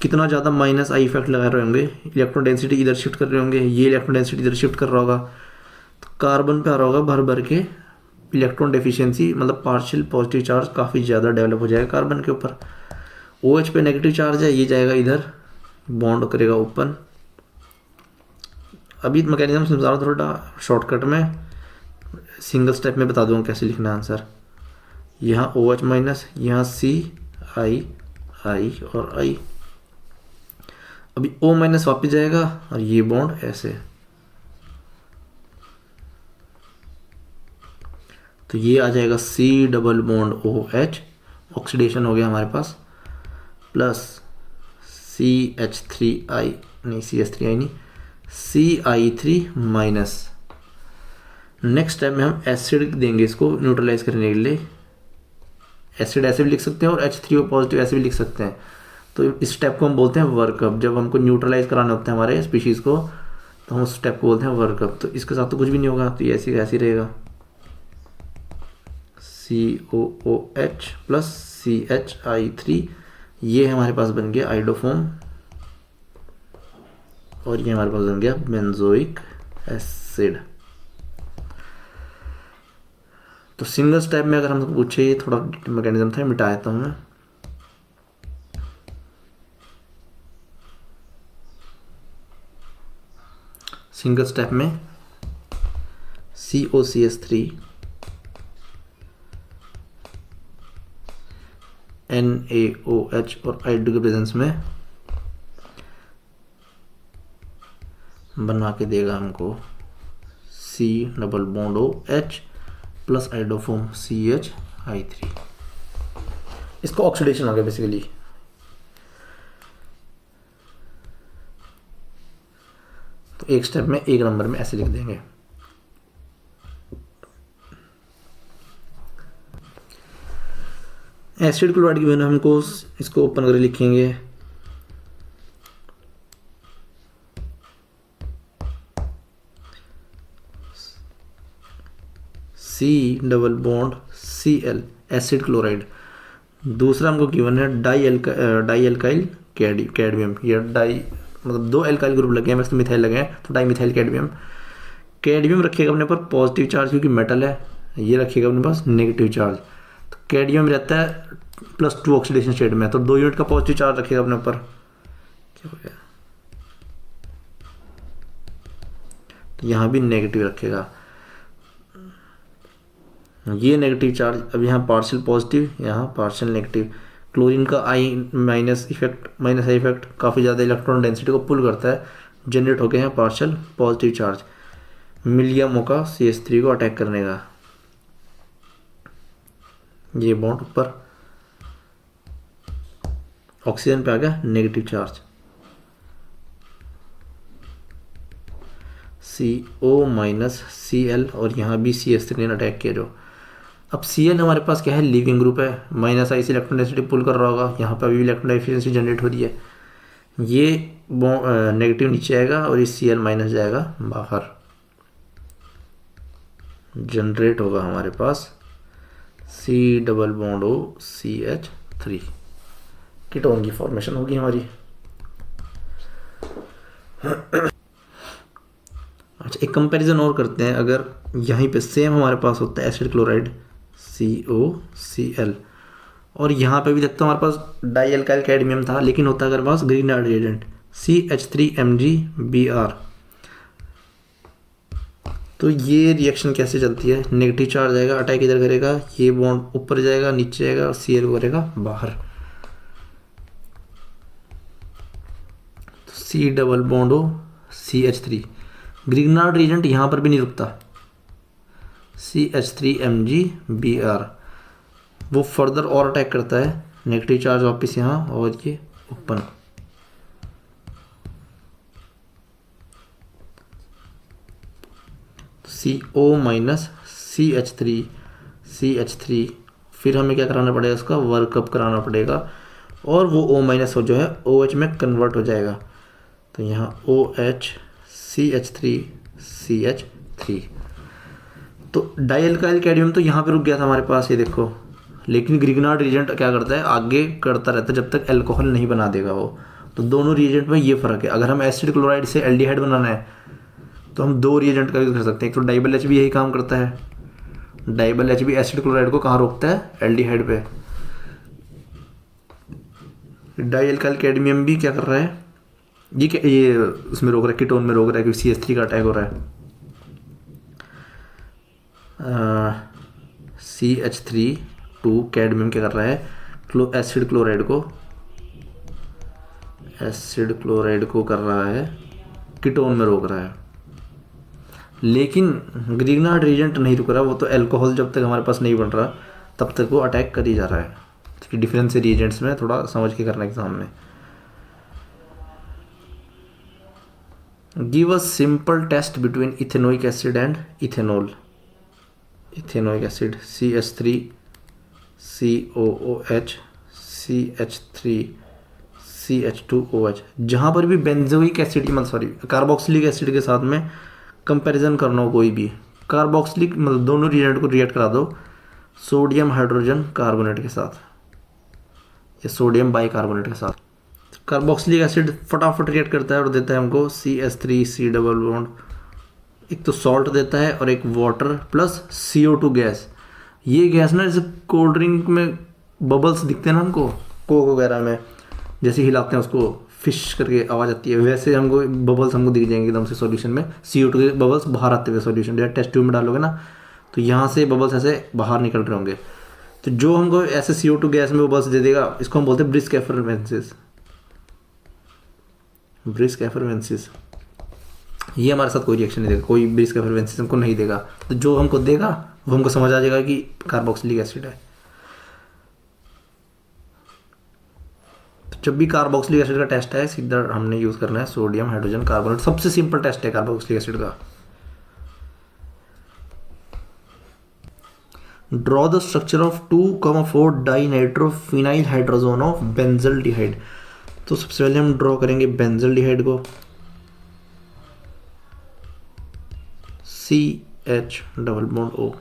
कितना ज़्यादा माइनस आई इफेक्ट लगा रहे होंगे, इलेक्ट्रॉन डेंसिटी इधर शिफ्ट कर रहे होंगे, ये इलेक्ट्रॉन डेंसिटी इधर शिफ्ट कर रहा होगा, तो कार्बन पे आ रहा होगा भर भर के इलेक्ट्रॉन डेफिशिएंसी, मतलब पार्शियल पॉजिटिव चार्ज काफ़ी ज़्यादा डेवलप हो जाएगा कार्बन के ऊपर। ओ एच पे नेगेटिव चार्ज है, ये जाएगा इधर, बॉन्ड करेगा ओपन। अभी मैकेनिज्म समझा रहा हूँ थोड़ा शॉर्टकट में, सिंगल स्टेप में बता दूंगा कैसे लिखना है आंसर। यहाँ ओ एच माइनस, यहाँ सी आई आई और आई, अभी O माइनस वापस जाएगा और ये बॉन्ड ऐसे, तो ये आ जाएगा C double bond OH, oxidation हो गया हमारे पास, प्लस CH3I, नहीं CH3I नहीं, CI3 माइनस। नेक्स्ट टाइम में हम एसिड देंगे इसको न्यूट्रलाइज करने के लिए, एसिड ऐसे भी लिख सकते हैं और H3O पॉजिटिव ऐसे भी लिख सकते हैं। तो इस स्टेप को हम बोलते हैं वर्कअप, जब हमको न्यूट्रलाइज कराने होते हैं हमारे स्पीशीज़ को, तो हम उस स्टेप को बोलते हैं वर्कअप। तो इसके साथ तो कुछ भी नहीं होगा, तो ये ऐसे ऐसे रहेगा, COOH प्लस CHI3, ये हमारे पास बन गया आइडोफॉर्म, और ये हमारे पास बन गया बेंजोइक एसिड। तो सिंगल स्टेप में अगर हमको पूछे, ये थोड़ा मैकेनिज्म था, मिटा देता हूँ मैं। सिंगल स्टेप में COCH3 NaOH और I2 के प्रेजेंस में बना के देगा हमको C double bond OH plus iodoform CHI3। इसको ऑक्सीडेशन आ गया बेसिकली। तो एक स्टेप में एक नंबर में ऐसे लिख देंगे। एसिड क्लोराइड की वैल्यू हमको इसको ओपन करके लिखेंगे, C double bond Cl acid chloride. दूसरा हमको गिवन है डाई एल्काइल कैडमियम, या डाई मतलब 2 एल्काइल ग्रुप लगे हैं, वैसे मिथाइल लगे हैं, तो डाई मिथाइल कैडमियम। कैडमियम रखिएगा अपने पर पॉजिटिव चार्ज क्योंकि मेटल है, ये रखिएगा अपने पास नेगेटिव चार्ज। तो कैडमियम रहता है +2 ऑक्सीडेशन स्टेट में, तो 2 यूनिट का पॉजिटिव चार्ज रखिएगा अपने ऊपर। क्या हो गया, तो यहाँ भी नेगेटिव रखेगा, ये नेगेटिव चार्ज। अब यहाँ पार्शियल पॉजिटिव, यहाँ पार्शियल नेगेटिव। क्लोरीन का आई माइनस आई इफेक्ट काफ़ी ज़्यादा इलेक्ट्रॉन डेंसिटी को पुल करता है, जनरेट हो गए हैं पार्शियल पॉजिटिव चार्ज। मिल गया मौका CH3 को अटैक करने का, ये बॉन्ड ऊपर, ऑक्सीजन पे आ गया negative charge, CO minus Cl, और यहाँ भी CH3 ने अटैक किया जो। अब Cl हमारे पास क्या है, लीविंग ग्रुप है, माइनस आई से इलेक्ट्रॉन डेंसिटी पुल कर रहा होगा, यहाँ पर अभी इलेक्ट्रॉन एफिशिएंसी जनरेट हो रही है, ये नेगेटिव नीचे आएगा और ये Cl माइनस जाएगा बाहर, जनरेट होगा हमारे पास C double bond O CH3, ketone की फॉर्मेशन होगी हमारी। अच्छा, एक कंपैरिजन और करते हैं। अगर यहीं पे सेम हमारे पास होता है एसिड क्लोराइड COCl, और यहाँ पे भी देखता हूँ हमारे पास डाई एल्काइल कैडमियम था, लेकिन होता है हमारे पास ग्रीनर्ड रिएजेंट CH3MgBr। तो ये रिएक्शन कैसे चलती है? नेगेटिव चार्ज आएगा, अटैक इधर करेगा, ये बॉन्ड ऊपर जाएगा, नीचे जाएगा, और Cl करेगा बाहर। तो C डबल बॉन्ड हो CH3। ग्रीनर्ड रिएजेंट यहाँ पर भी नहीं रुकता, CH3MgBr। वो फर्दर और अटैक करता है, नेगेटिव चार्ज वापस यहाँ, और ये ओपन। CO माइनस CH3 फिर हमें क्या कराना पड़ेगा? उसका वर्कअप कराना पड़ेगा, और वो O माइनस हो जो है OH में कन्वर्ट हो जाएगा। तो यहाँ OH CH3 तो डाइअल्काइल कैडमियम तो यहाँ पे रुक गया था हमारे पास, ये देखो। लेकिन ग्रिग्नार्ड रिएजेंट क्या करता है? आगे करता रहता है जब तक अल्कोहल नहीं बना देगा वो। तो दोनों रिएजेंट में ये फ़र्क है। अगर हम एसिड क्लोराइड से एल्डिहाइड बनाना है तो हम दो रिएजेंट का यूज़ कर सकते हैं। एक तो डाइबल एच भी यही काम करता है। डाइबल एच भी एसिड क्लोराइड को कहाँ रोकता है? एल्डिहाइड पे। डाइअल्काइल कैडमियम भी क्या कर रहा है? ये उसमें रोक रहा है, कीटोन में रोक रहा है, क्योंकि CH3 का अटैक हो रहा है। CH3 कैडमियम क्या कर रहा है? एसिड क्लोराइड को कर रहा है, कीटोन में रोक रहा है। लेकिन ग्रिग्नार्ड रिएजेंट नहीं रुक रहा, वो तो अल्कोहल जब तक हमारे पास नहीं बन रहा तब तक वो अटैक कर ही जा रहा है। तो डिफरेंस है रिएजेंट्स में, थोड़ा समझ के करना एग्जाम में। Give a simple test between ethanoic acid and ethanol. Ethanoic acid CH3 COOH CH3 CH2OH। जहाँ पर भी बेंजोइक एसिड मतलब सॉरी कार्बोक्सिलिक एसिड के साथ में कंपैरिजन करना हो, कोई भी कार्बोक्सिलिक मतलब दोनों रिएजेंट को रिएक्ट करा दो सोडियम हाइड्रोजन कार्बोनेट के साथ या सोडियम बाइकार्बोनेट के साथ। कार्बोक्सिलिक एसिड फटाफट रिएक्ट करता है और देता है हमको CH3C डबल बॉन्ड। एक तो सॉल्ट देता है और एक वाटर प्लस CO2 गैस। ये गैस ना जैसे कोल्ड ड्रिंक में बबल्स दिखते हैं ना हमको, कोक वगैरह में जैसे हिलाते हैं उसको फिश करके आवाज़ आती है, वैसे हमको बबल्स हमको दिख जाएंगे एकदम से सॉल्यूशन में। CO2 के बबल्स बाहर आते हुए सॉल्यूशन, जैसे टेस्ट ट्यूब में डालोगे ना तो यहाँ से बबल्स ऐसे बाहर निकल रहे होंगे। तो जो हमको ऐसे CO2 गैस में बबल्स दे देगा, इसको हम बोलते हैं ब्रिस्क एफरवेंसिस। ये हमारे साथ कोई रिएक्शन नहीं देगा, कोई ब्रिस्क एफरवेंसिस हमको नहीं देगा। तो जो हमको देगा वो हमको समझ आ जाएगा कि कार्बोक्सिलिक एसिड है। तो जब भी कार्बोक्सिलिक एसिड का टेस्ट है सीधा हमने यूज़ करना है सोडियम हाइड्रोजन कार्बोनेट। सबसे सिंपल टेस्ट है कार्बोक्सिलिक एसिड का। Draw the structure of 2,4 dinitrophenyl hydrazone of benzaldehyde. तो सबसे पहले हम ड्रॉ करेंगे बेंजल्डिहाइड को, CH डबल बॉन्ड O,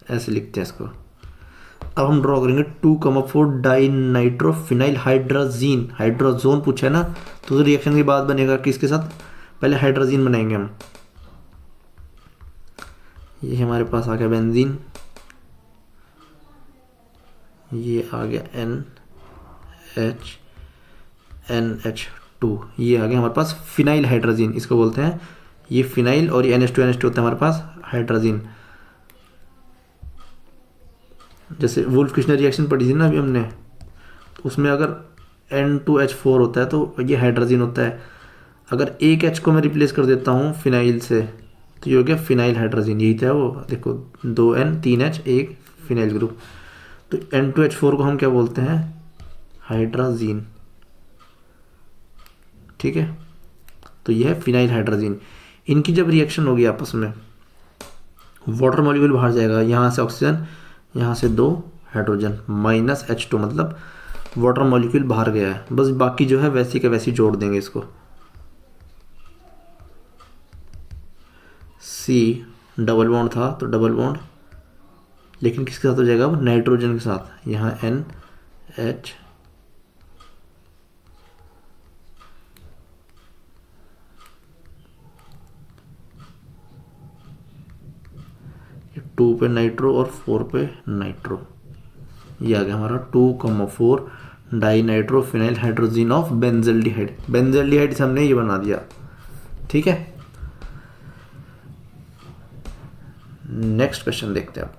ऐसे लिखते हैं इसको। अब हम ड्रॉ करेंगे 2,4 डाइनाइट्रोफिनाइल हाइड्रोजीन। हाइड्रोजोन पूछा है ना, तो रिएक्शन के बाद बनेगा किसके साथ? पहले हाइड्रोजीन बनाएंगे हम। ये हमारे पास आ गया बेंजीन, ये आ गया NH2, ये आ गया हमारे पास फिनाइल हाइड्रोजीन, इसको बोलते हैं। ये फिनाइल और ये NH2 होता है हमारे पास हाइड्रोजीन। जैसे वुल्फ किशनर रिएक्शन पढ़ी थी ना अभी हमने, तो उसमें अगर N2H4 होता है तो ये हाइड्रोजीन होता है। अगर एक H को मैं रिप्लेस कर देता हूँ फिनाइल से तो ये हो गया फिनाइल हाइड्रोजीन। यही था वो, देखो 2N 3H 1 फिनाइल ग्रुप। तो N2H4 को हम क्या बोलते हैं? हाइड्रोजीन। ठीक है, तो ये है फिनाइल हाइड्रोजीन। इनकी जब रिएक्शन होगी आपस में, वाटर मॉलिक्यूल बाहर जाएगा, यहाँ से ऑक्सीजन, यहाँ से 2 हाइड्रोजन, माइनस H2 मतलब वाटर मॉलिक्यूल बाहर गया है। बस बाकी जो है वैसी का वैसी जोड़ देंगे इसको। C डबल बॉन्ड था तो डबल बॉन्ड, लेकिन किसके साथ हो जाएगा? अब नाइट्रोजन के साथ। यहाँ NH 2 पे नाइट्रो और 4 पे नाइट्रो। ये आ गया हमारा 2,4 dinitrophenyl hydrogen of benzaldehyde. Benzaldehyde से हमने ये बना दिया। ठीक है, नेक्स्ट क्वेश्चन देखते हैं आप।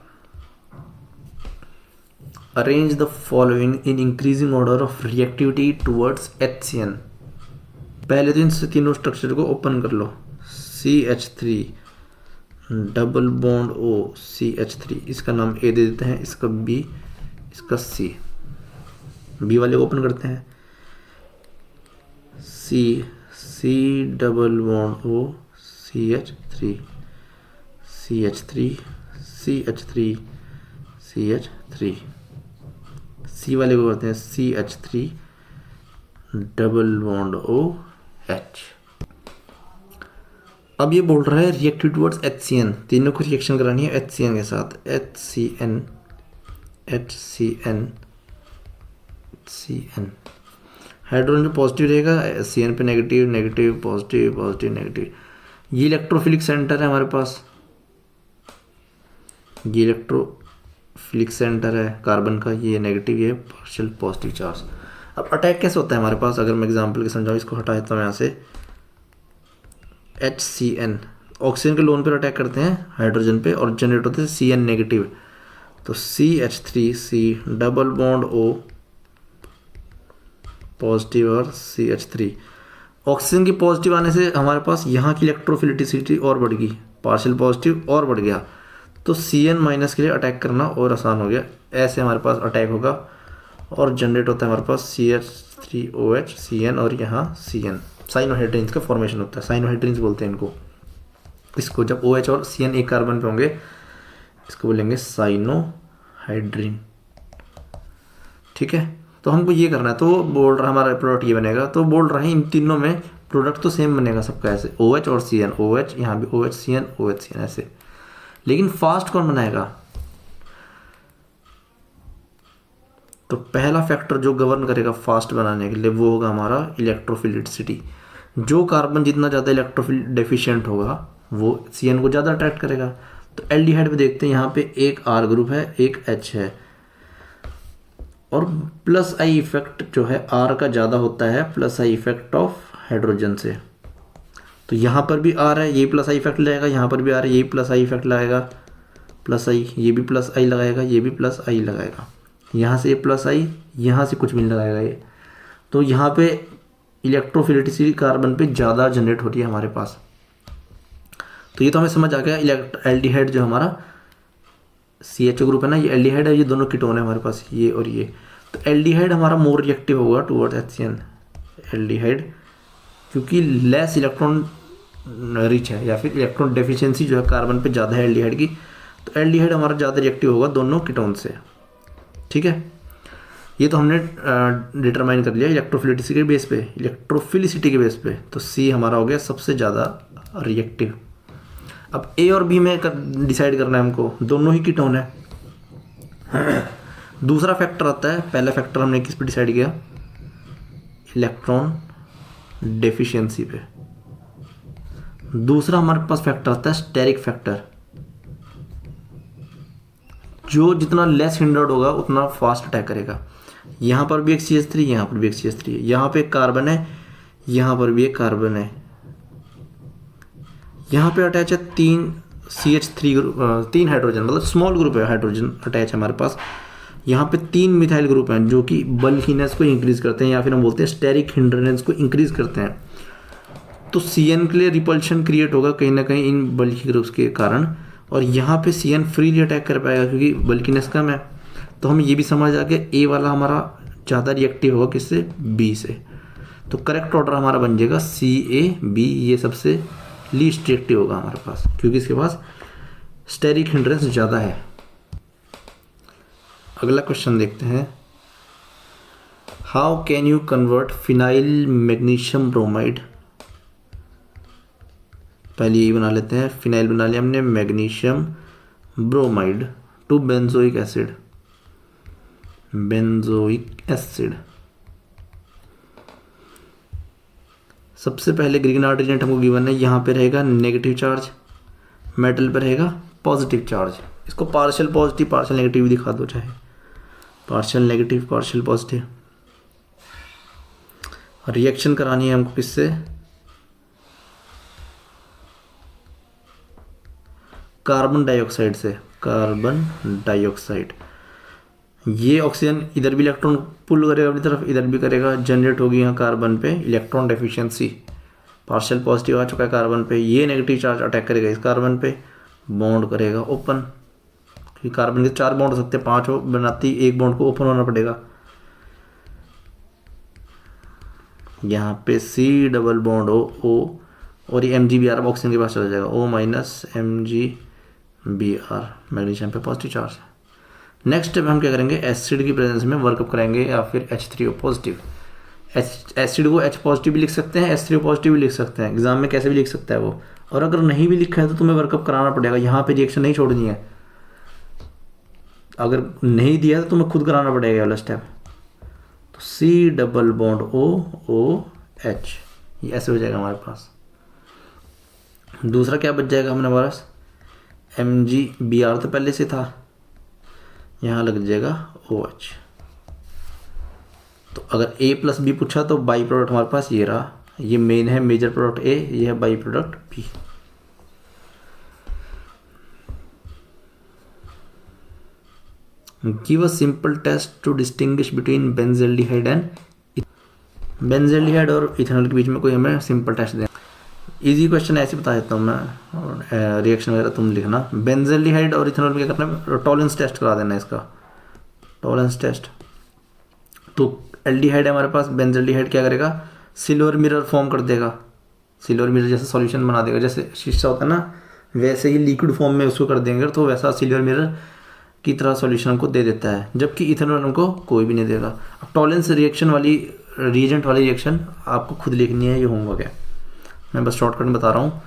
Arrange the following in increasing order of reactivity towards HCN। पहले तो इन तीनों स्ट्रक्चर को ओपन कर लो। CH3 double bond O CH3, इसका नाम A दे देते हैं, इसका B, इसका C। B वाले को ओपन करते हैं। C double bond O CH3 CH3 CH3 CH3। C वाले को करते हैं CH3 डबल बॉन्ड OH। अब ये बोल रहा है रिएक्टिव टुवर्ड्स HCN, तीनों को रिएक्शन करानी है HCN के साथ। HCN हाइड्रोजन पे पॉजिटिव रहेगा, CN पे negative, negative positive, positive negative. ये इलेक्ट्रोफिलिक सेंटर है हमारे पास, ये इलेक्ट्रोफिलिक सेंटर है कार्बन का, ये नेगेटिव, ये पार्शियल पॉजिटिव चार्ज। अब अटैक कैसे होता है हमारे पास, अगर मैं एग्जांपल के समझाऊँ, इसको हटा देता हूँ यहाँ से। HCN ऑक्सीजन के लोन पर अटैक करते हैं हाइड्रोजन पे और जनरेट होते हैं CN नेगेटिव। तो CH3C double bond O positive और CH3। ऑक्सीजन की पॉजिटिव आने से हमारे पास यहाँ की इलेक्ट्रोफिलिटिसिटी और बढ़ गई, पार्शियल पॉजिटिव और बढ़ गया, तो CN माइनस के लिए अटैक करना और आसान हो गया। ऐसे हमारे पास अटैक होगा और जनरेट होता है हमारे पास CH3OH CN और यहाँ CN। साइनोहाइड्रिन्स का फॉर्मेशन होता है, साइनोहाइड्रिन्स बोलते हैं इनको। इसको जब OH और CN एक कार्बन पे होंगे इसको बोलेंगे साइनोहाइड्रिन। ठीक है, तो हमको ये करना है। तो बोल रहा है हमारा प्रोडक्ट ये बनेगा, तो बोल रहे हैं इन तीनों में प्रोडक्ट तो सेम बनेगा सबका, ऐसे OH और CN, OH यहाँ भी OH CN OH CN ऐसे। लेकिन फास्ट कौन बनाएगा, तो पहला फैक्टर जो गवर्न करेगा फास्ट बनाने के लिए वो होगा हमारा इलेक्ट्रोफिलिसिटी। जो कार्बन जितना ज़्यादा इलेक्ट्रोफिल डेफिशिएंट होगा वो CN को ज़्यादा अट्रैक्ट करेगा। तो एल्डिहाइड पे देखते हैं, यहाँ पे एक R ग्रुप है, एक H है, और प्लस आई इफेक्ट जो है R का ज़्यादा होता है plus I effect of hydrogen से। तो यहाँ पर भी R है, ये प्लस आई इफेक्ट लगाएगा, यहाँ पर भी R है, ये प्लस आई इफेक्ट लगाएगा, प्लस आई, ये भी प्लस आई लगाएगा, ये भी प्लस आई लगाएगा, यहाँ से ये प्लस आई, यहाँ से कुछ भी लगाएगा ये। तो यहाँ पे इलेक्ट्रोफिलिटिसिटी कार्बन पे ज़्यादा जनरेट होती है हमारे पास। तो ये तो हमें समझ आ गया। एल्डिहाइड जो हमारा CHO ग्रुप है ना, ये एल्डिहाइड है, ये दोनों कीटोन है हमारे पास, ये और ये। तो एल्डिहाइड हमारा मोर रिएक्टिव होगा टुवर्ड्स HCN एल्डिहाइड, क्योंकि लेस इलेक्ट्रॉन रिच है या फिर इलेक्ट्रॉन डेफिशिएंसी जो है कार्बन पे ज़्यादा है एल्डिहाइड की। तो एल्डिहाइड हमारा ज़्यादा रिएक्टिव होगा दोनों कीटोन से। ठीक है, ये तो हमने डिटरमाइन कर लिया इलेक्ट्रोफिलिसिटी के बेस पे, इलेक्ट्रोफिलिसिटी के बेस पे। तो C हमारा हो गया सबसे ज़्यादा रिएक्टिव। अब A और B में डिसाइड करना है हमको, दोनों ही कीटोन है। दूसरा फैक्टर आता है, पहला फैक्टर हमने किस पे डिसाइड किया, इलेक्ट्रॉन डेफिशिएंसी पे। दूसरा हमारे पास फैक्टर आता है स्टेरिक फैक्टर, जो जितना लेस हिंडर्ड होगा उतना फास्ट अटैक करेगा। यहाँ पर भी एक CH3, यहाँ पर भी एक CH3 है, यहाँ पे एक कार्बन है, यहाँ पर भी एक कार्बन है, यहाँ पे अटैच है 3 CH3 ग्रुप, 3 हाइड्रोजन, मतलब स्मॉल ग्रुप है हाइड्रोजन अटैच है हमारे पास। यहाँ पे 3 मिथाइल ग्रुप हैं जो कि बल्कीनेस को इंक्रीज करते हैं, या फिर हम बोलते हैं स्टेरिक हिंड्रेंस को इंक्रीज करते हैं। तो CN के लिए रिपल्शन क्रिएट होगा कहीं ना कहीं इन बल्की ग्रुप्स के कारण, और यहाँ पे CN फ्रीली अटैक कर पाएगा क्योंकि बल्कीनेस कम है। तो हम ये भी समझ आ गया A वाला हमारा ज़्यादा रिएक्टिव होगा किससे, B से। तो करेक्ट ऑर्डर हमारा बन जाएगा CA B, ये सबसे लीस्ट रिएक्टिव होगा हमारे पास क्योंकि इसके पास स्टेरिक हिंड्रेंस ज़्यादा है। अगला क्वेश्चन देखते हैं, how can you convert phenyl magnesium bromide. पहले ये बना लेते हैं, फिनाइल बना लिया हमने, magnesium bromide to benzoic acid, benzoic acid. सबसे पहले ग्रीगनार्ड एजेंट हमको गिवन है, यहाँ पे रहेगा नेगेटिव चार्ज, मेटल पे रहेगा पॉजिटिव चार्ज। इसको पार्शियल पॉजिटिव पार्शियल नेगेटिव दिखा दो, चाहे partial negative partial positive. Reaction करानी है हमको किससे, कार्बन डाइऑक्साइड से, कार्बन डाइऑक्साइड। ये ऑक्सीजन इधर भी इलेक्ट्रॉन पुल करेगा अपनी तरफ, इधर भी करेगा, जनरेट होगी यहाँ कार्बन पे इलेक्ट्रॉन डेफिशिएंसी, पार्शियल पॉजिटिव आ चुका है कार्बन पे। ये नेगेटिव चार्ज अटैक करेगा इस कार्बन पे, बॉन्ड करेगा ओपन, क्योंकि कार्बन के 4 बॉन्ड हो सकते हैं, 5 बनाती, एक बॉन्ड को ओपन होना पड़ेगा। यहाँ पे C डबल बॉन्ड O और ये Mg Br ऑक्सीजन के पास चला जाएगा, O minus Mg Br, magnesium पे पॉजिटिव चार्ज। नेक्स्ट स्टेप हम क्या करेंगे, एसिड की प्रेजेंस में वर्कअप कराएंगे या फिर H3O पॉजिटिव। एसिड को H पॉजिटिव भी लिख सकते हैं, H3O पॉजिटिव भी लिख सकते हैं, एग्जाम में कैसे भी लिख सकता है वो। और अगर नहीं भी लिखा है तो तुम्हें वर्कअप कराना पड़ेगा, यहाँ पे रिएक्शन नहीं छोड़नी है। अगर नहीं दिया तो तुम्हें खुद कराना पड़ेगा वाला स्टेप। तो C डबल बॉन्ड OH, ये ऐसे हो जाएगा हमारे पास। दूसरा क्या बच जाएगा हमारे पास, Mg Br तो पहले से था, यहाँ लग जाएगा OH। तो अगर A प्लस B पूछा तो बाई प्रोडक्ट हमारे पास ये रहा, ये मेन है मेजर प्रोडक्ट A, ये है byproduct B। Give a simple test to distinguish between benzaldehyde and, benzaldehyde और इथेनॉल के बीच में कोई हमें सिंपल टेस्ट दें। इजी क्वेश्चन ऐसे बता देता हूँ मैं, रिएक्शन वगैरह तुम लिखना। बेंजल्डिहाइड और इथेनॉल में क्या करना है, टॉलरेंस टेस्ट करा देना इसका, टॉलरेंस टेस्ट। तो एल्डिहाइड है हमारे पास, बेंजल्डिहाइड क्या करेगा, सिल्वर मिरर फॉर्म कर देगा, सिल्वर मिरर जैसे सॉल्यूशन बना देगा, जैसे शीशा होता है ना वैसे ही लिक्विड फॉर्म में उसको कर देंगे, तो वैसा सिल्वर मिरर की तरह सॉल्यूशन हमको दे देता है, जबकि इथेनॉल हमको कोई भी नहीं देगा। अब टॉलरेंस रिएक्शन वाली, रिएजेंट वाली रिएक्शन आपको खुद लिखनी है, ये होमवर्क है, मैं बस शॉर्टकट में बता रहा हूँ,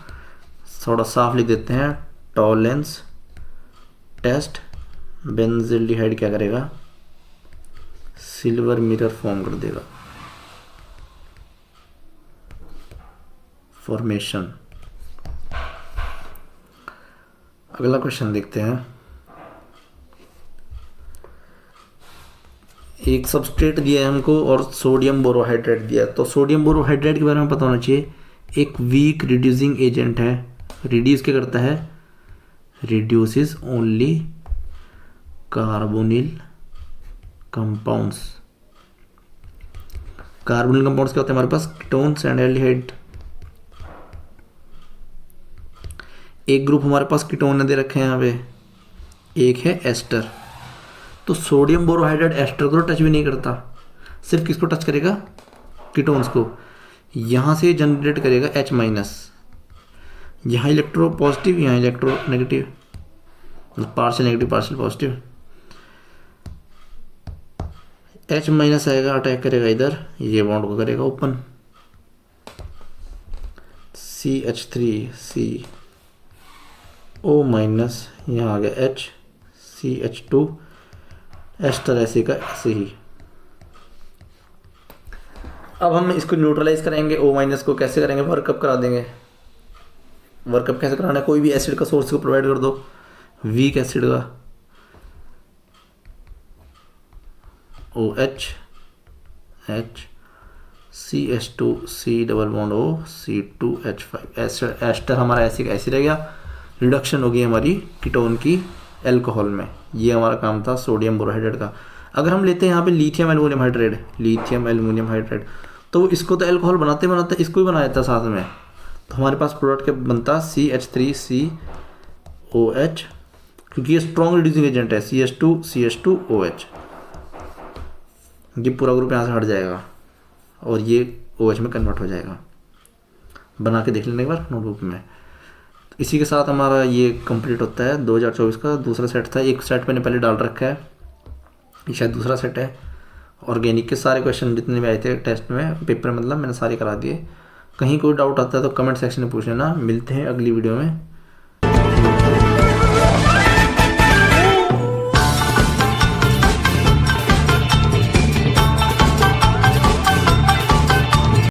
थोड़ा साफ लिख देते हैं। टॉलरेंस टेस्ट, बेंजल्डिहाइड क्या करेगा, सिल्वर मिरर फॉर्म कर देगा, फॉर्मेशन। अगला क्वेश्चन देखते हैं। एक सबस्ट्रेट दिया है हमको और सोडियम बोरोहाइड्रेट दिया है, तो सोडियम बोरोहाइड्रेट के बारे में पता होना चाहिए, एक वीक रिड्यूसिंग एजेंट है। रिड्यूस क्या करता है, reduces only carbonyl compounds. Carbonyl compounds क्या होते हैं हमारे पास, कीटोन्स एंड एल्डिहाइड। एक ग्रुप हमारे पास कीटोन ने दे रखे हैं यहाँ पे, एक है एस्टर। तो सोडियम बोरोहाइड्रेट एस्टर को टच भी नहीं करता, सिर्फ किसको टच करेगा, कीटोन्स को। यहाँ से जनरेट करेगा H माइनस, यहाँ इलेक्ट्रो पॉजिटिव, यहाँ electro negative, partial negative partial positive. H minus आएगा, अटैक करेगा इधर, ये बॉन्ड को करेगा ओपन, CH3CO माइनस, यहाँ आ गया H, CH2, एस्टर ऐसे का ऐसे ही। अब हम इसको न्यूट्रलाइज करेंगे, O माइनस को कैसे करेंगे, वर्कअप करा देंगे। वर्कअप कैसे कराना है, कोई भी एसिड का सोर्स को प्रोवाइड कर दो, वीक एसिड का, OH H CH2 C double bond O C2H5। Ester हमारा ऐसे का ऐसे रह गया, रिडक्शन हो गई हमारी कीटोन की एल्कोहल में। ये हमारा काम था सोडियम बोरोहाइड्रेट का। अगर हम लेते हैं यहाँ पे lithium aluminium hydrate, lithium aluminium hydrate, तो इसको तो एल्कोहल बनाते बनाते इसको ही बनाया था साथ में, तो हमारे पास प्रोडक्ट क्या बनता, CH3COH, क्योंकि ये स्ट्रॉन्ग रिड्यूसिंग एजेंट है, CH2CH2OH। ये पूरा ग्रुप यहाँ से हट जाएगा और ये OH में कन्वर्ट हो जाएगा। बना के देख लेने एक बार नोटबुक में। इसी के साथ हमारा ये कंप्लीट होता है 2024 का दूसरा सेट था। एक सेट मैंने पहले डाल रखा है, ये शायद दूसरा सेट है। ऑर्गेनिक के सारे क्वेश्चन जितने भी आए थे टेस्ट में, पेपर मतलब मैंने सारे करा दिए। कहीं कोई डाउट आता है तो कमेंट सेक्शन में पूछ लेना। मिलते हैं अगली वीडियो में।